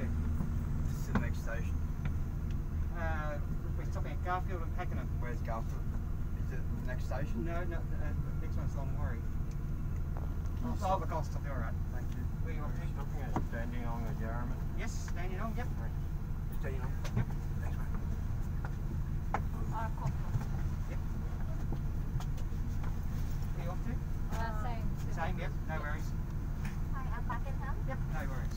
to? Just to the next station. We're stopping at Garfield and Pakenham. Where's Garfield? Is it the next station? No, the next one's Long Warry. Oh, look, I'll stop you, alright. Thank you. Where you off to? Stopping at Dandenong or Yarraman. Yes, standing on, yep. Staying on? Yep. Thanks, mate. Yep. Where you off to? Same, yep, no worries. Yep, no worries.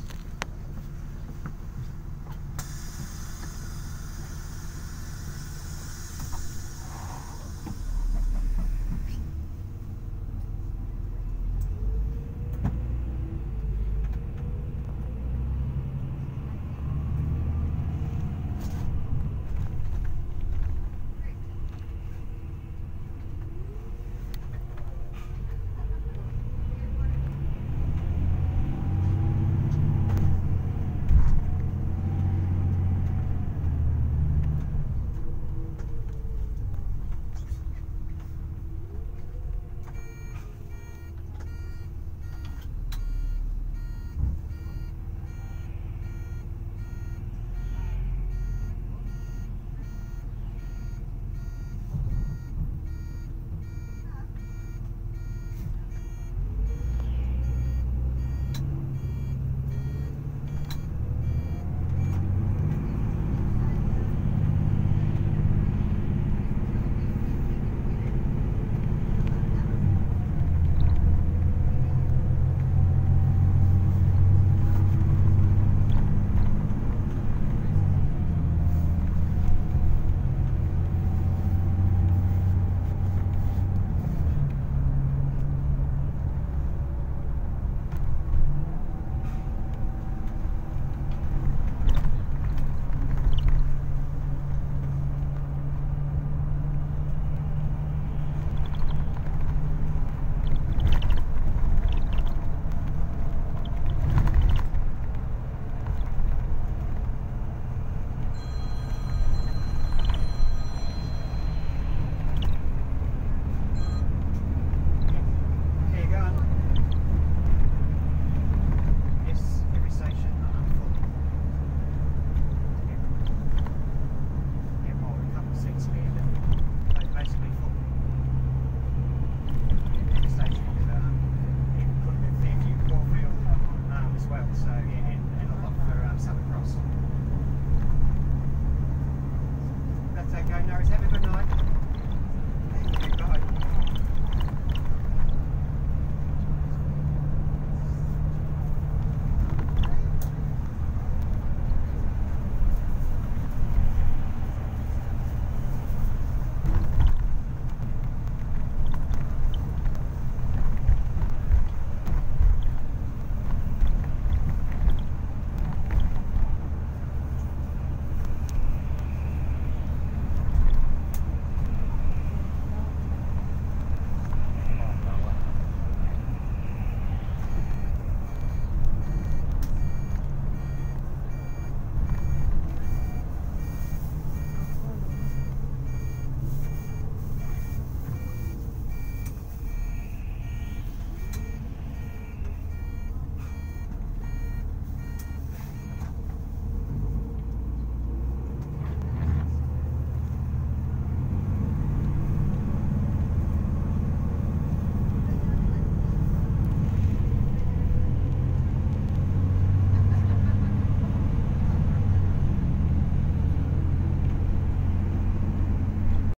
That's okay, no worries. Have a good night.